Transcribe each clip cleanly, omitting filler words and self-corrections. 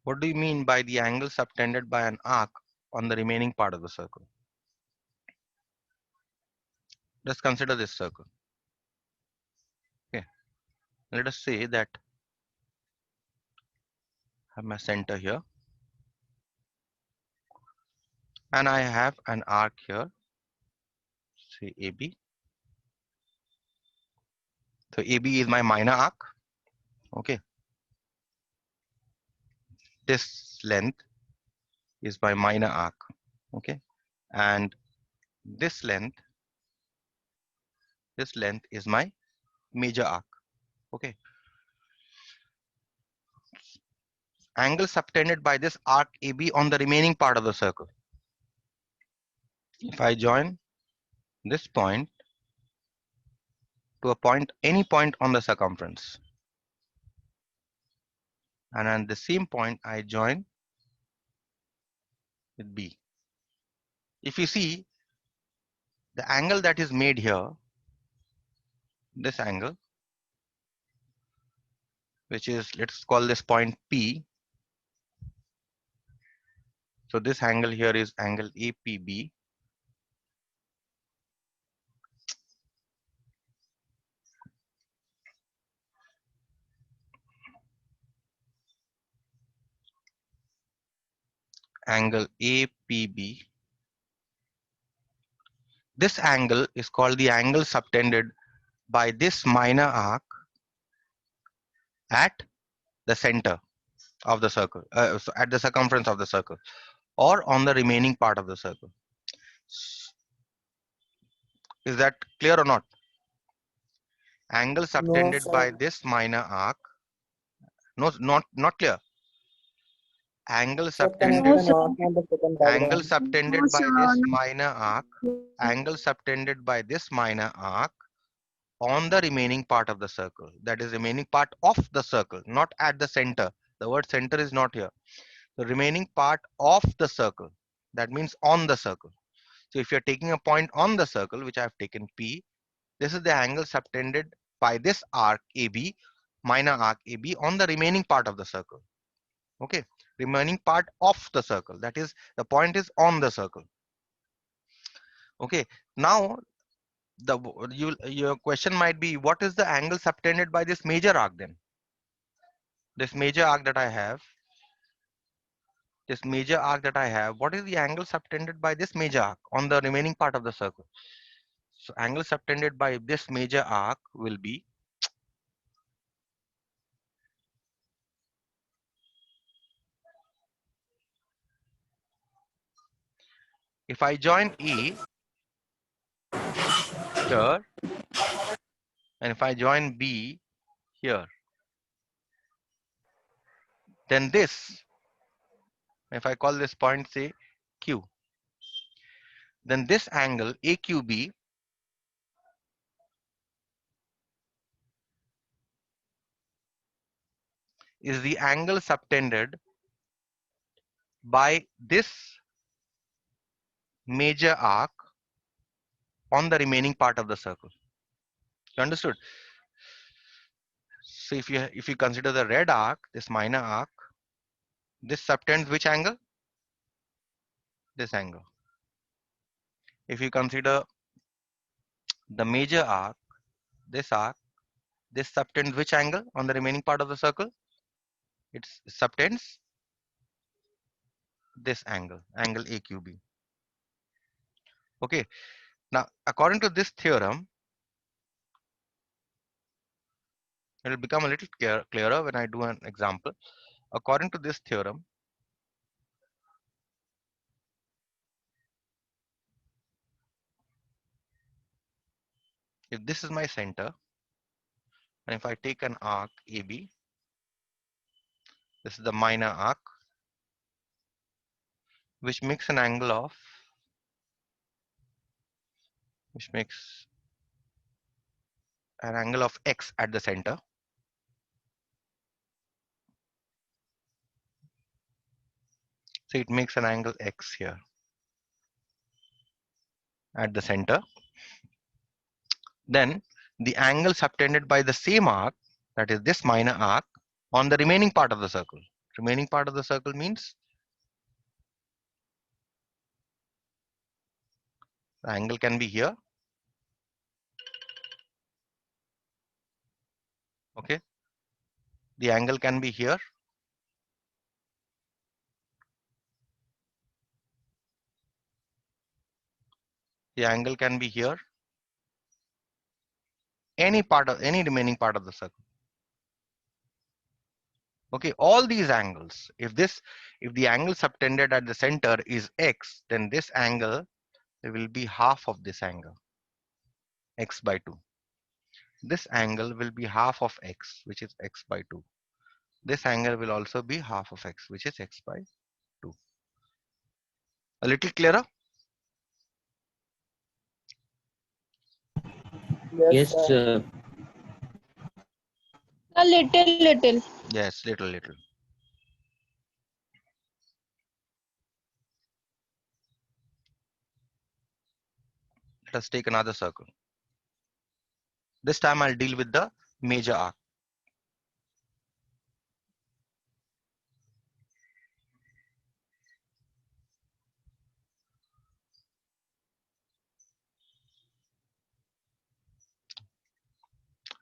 What do you mean by the angle subtended by an arc on the remaining part of the circle? Let's consider this circle. Okay, let us say that I have my center here and I have an arc here, say AB. So AB is my minor arc. Okay, this length is my minor arc. Okay, and this length is my major arc. Okay, angle subtended by this arc AB on the remaining part of the circle. If I join this point to a point, any point on the circumference, and at the same point I join with B. If you see the angle that is made here, this angle, which is, let's call this point P. So this angle here is angle APB. Angle APB. This angle is called the angle subtended by this minor arc at the center of the circle, so at the circumference of the circle, or on the remaining part of the circle. Is that clear or not? Angle No, subtended by sir. this minor arc. No, not clear. Angle Sir, can you subtended, explain what on the second angle diagram? subtended by this minor arc, angle subtended by this minor arc on the remaining part of the circle. That is remaining part of the circle, not at the center. The word center is not here. The remaining part of the circle. That means on the circle. So if you're taking a point on the circle, which I've taken P, this is the angle subtended by this arc AB, minor arc AB, on the remaining part of the circle. Okay, remaining part of the circle. That is, the point is on the circle. Okay, now your question might be, what is the angle subtended by this major arc then? This major arc that I have, what is the angle subtended by this major arc on the remaining part of the circle? So angle subtended by this major arc will be, if I join A here and if I join B here, then this, if I call this point say Q, then this angle AQB is the angle subtended by this major arc on the remaining part of the circle. You understood? So if you consider the red arc, this minor arc, this subtends which angle? This angle. If you consider the major arc, this subtends which angle on the remaining part of the circle? It subtends this angle, angle AQB. Okay. Now, according to this theorem, it will become a little clearer when I do an example. According to this theorem, if this is my center, and if I take an arc AB, this is the minor arc, which makes an angle of, X at the center. So it makes an angle X here at the center. Then the angle subtended by the same arc, that is this minor arc, on the remaining part of the circle. Remaining part of the circle means the angle can be here. Okay. The angle can be here. The angle can be here. Any part of any remaining part of the circle. Okay, all these angles. If the angle subtended at the center is x, then this angle will be half of this angle, x by 2. This angle will be half of x, which is x by 2. This angle will also be half of x, which is x by 2. A little clearer? Yes, sir. A little. Yes, little. Let us take another circle. This time I'll deal with the major arc.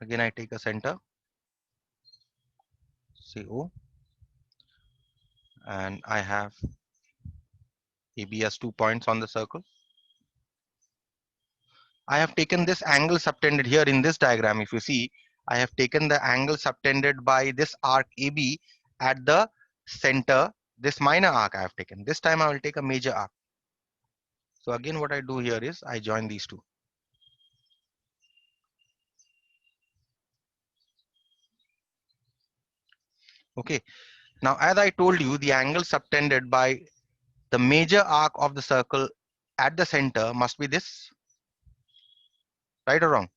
Again, I take a center, say O, and I have AB as 2 points on the circle. I have taken this angle subtended here in this diagram. If you see, I have taken the angle subtended by this arc AB at the center, this minor arc I have taken. This time I will take a major arc. So again, what I do here is I join these two. Okay. Now, as I told you, the angle subtended by the major arc of the circle at the center must be this, right or wrong?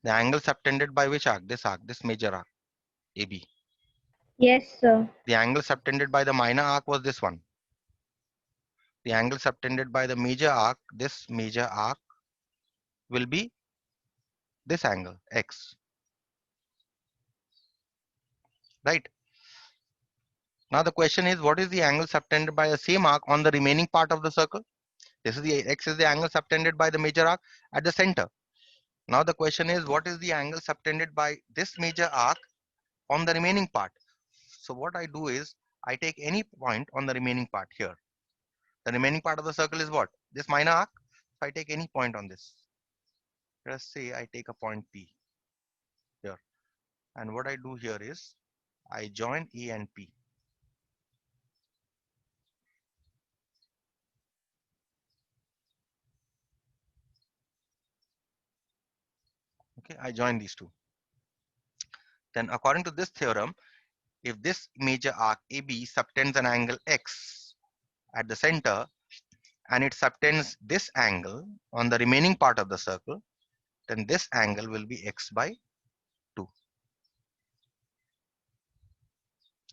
The angle subtended by which arc? This arc, this major arc, AB. Yes, sir. The angle subtended by the minor arc was this one. The angle subtended by the major arc, this major arc, will be this angle, x. Right? Now the question is, what is the angle subtended by the same arc on the remaining part of the circle? This is the x is the angle subtended by the major arc at the center. Now the question is, what is the angle subtended by this major arc on the remaining part? So what I do is, I take any point on the remaining part here. The remaining part of the circle is what? This minor arc. So I take any point on this. Let us say I take a point P here. And what I do here is, I join A and P. Okay, I join these two. Then according to this theorem, if this major arc AB subtends an angle x at the center and it subtends this angle on the remaining part of the circle, then this angle will be x by 2.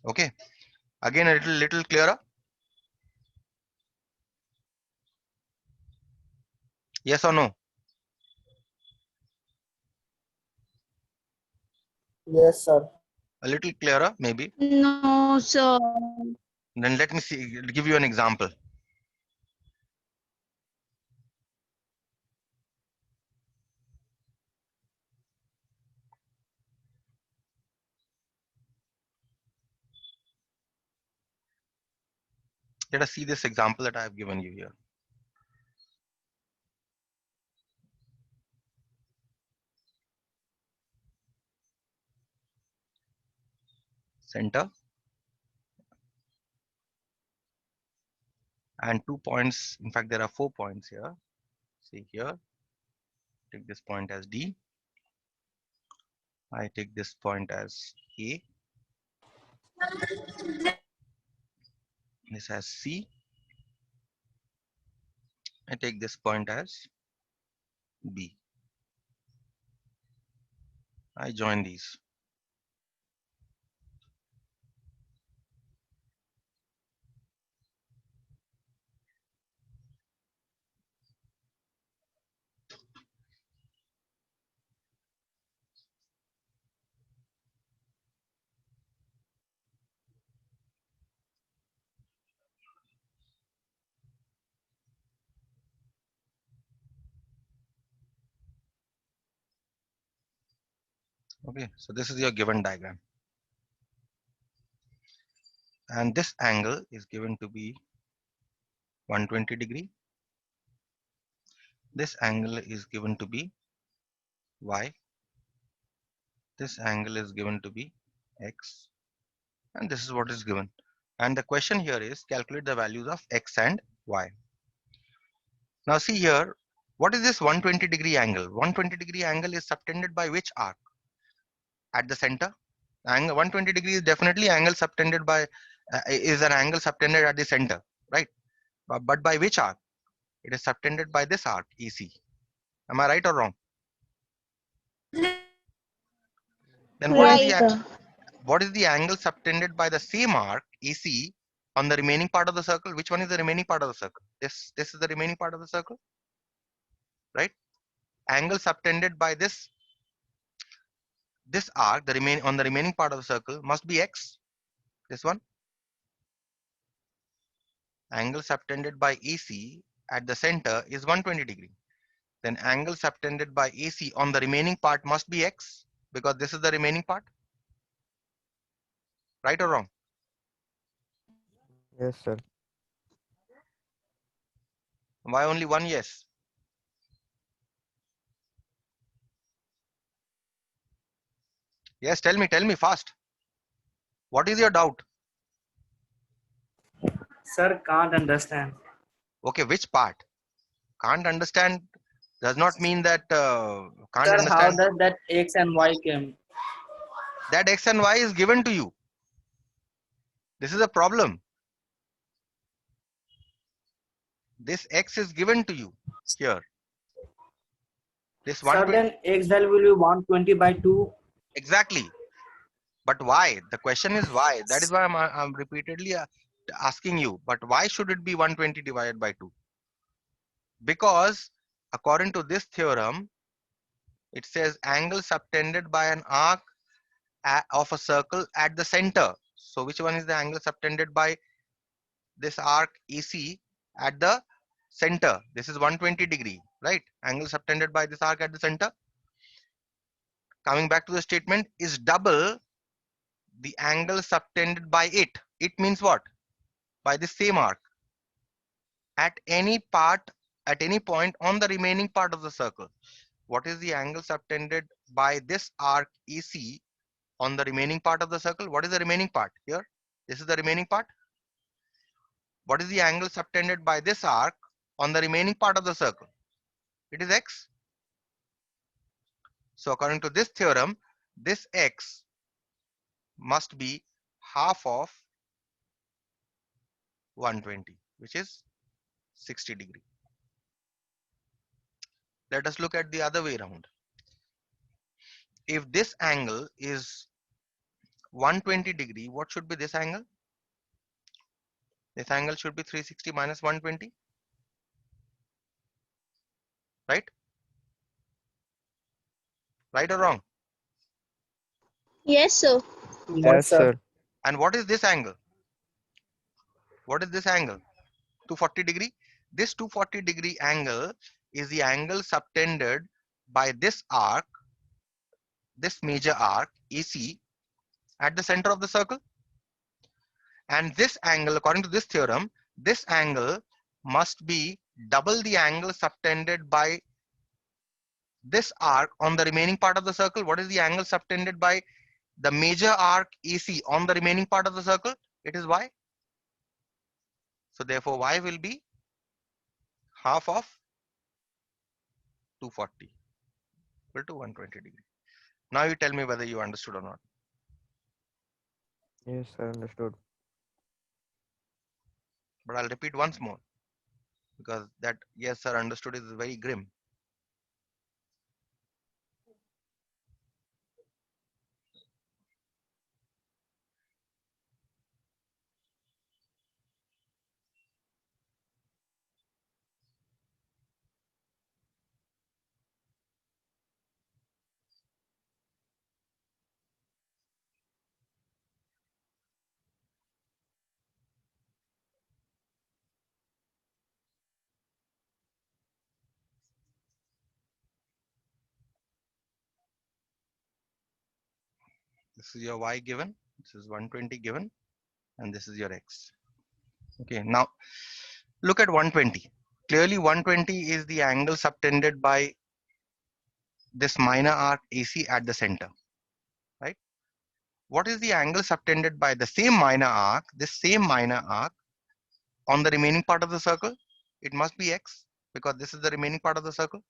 Okay, again a little clearer. Yes or no? Yes, sir. A little clearer maybe. No, sir. Then let me see, give you an example. Let us see this example that I have given you here. Center and 2 points. In fact, there are 4 points here. See here, take this point as D. I take this point as A. This as C. I take this point as B. I join these. Okay, so this is your given diagram. And this angle is given to be 120 degree. This angle is given to be y. This angle is given to be x. And this is what is given. And the question here is calculate the values of x and y. Now see here, what is this 120 degree angle? 120 degree angle is subtended by which arc? At the center? Angle 120 degree is definitely angle subtended by is an angle subtended at the center, right? But by which arc? It is subtended by this arc EC. Am I right or wrong? Then Right. what is the angle subtended by the same arc EC on the remaining part of the circle? Which one is the remaining part of the circle? This is the remaining part of the circle, right? Angle subtended by this arc, the remain on the remaining part of the circle must be x. This one, angle subtended by AC at the center is 120 degree. Then angle subtended by AC on the remaining part must be x because this is the remaining part. Right or wrong? Yes, sir. Why only one yes? Yes, tell me fast. What is your doubt? Sir, can't understand. Okay, which part? Can't understand does not mean that can't Sir, how understand. does that X and Y came? That x and y is given to you. This is a problem. This x is given to you here. This Sir, 120 then X value will be 120 by 2. exactly. But why? The question is why. That is why I'm repeatedly asking you. But why should it be 120 divided by 2? Because according to this theorem, it says angle subtended by an arc of a circle at the center. So which one is the angle subtended by this arc EC at the center? This is 120 degree, right? Angle subtended by this arc at the center. Coming back to the statement is double the angle subtended by it. It means what? By the same arc at any point on the remaining part of the circle. What is the angle subtended by this arc EC on the remaining part of the circle? What is the remaining part here? This is the remaining part. What is the angle subtended by this arc on the remaining part of the circle? It is x. So according to this theorem, this x must be half of 120, which is 60 degree. Let us look at the other way around. If this angle is 120 degree, what should be this angle? This angle should be 360 minus 120, right? Right or wrong? Yes, sir. Yes, sir. And what is this angle? What is this angle? 240 degree. This 240 degree angle is the angle subtended by this arc, this major arc EC at the center of the circle. And this angle, according to this theorem, this angle must be double the angle subtended by this arc on the remaining part of the circle. What is the angle subtended by the major arc EC on the remaining part of the circle? It is y. So therefore y will be half of 240 equal to 120 degree. Now you tell me whether you understood or not. Yes, sir. Understood. But I'll repeat once more because that yes sir understood is very grim. This is your y given. This is 120 given, and this is your x. Okay, now look at 120. Clearly, 120 is the angle subtended by this minor arc AC at the center, right? What is the angle subtended by the same minor arc, this same minor arc on the remaining part of the circle? It must be x, because this is the remaining part of the circle.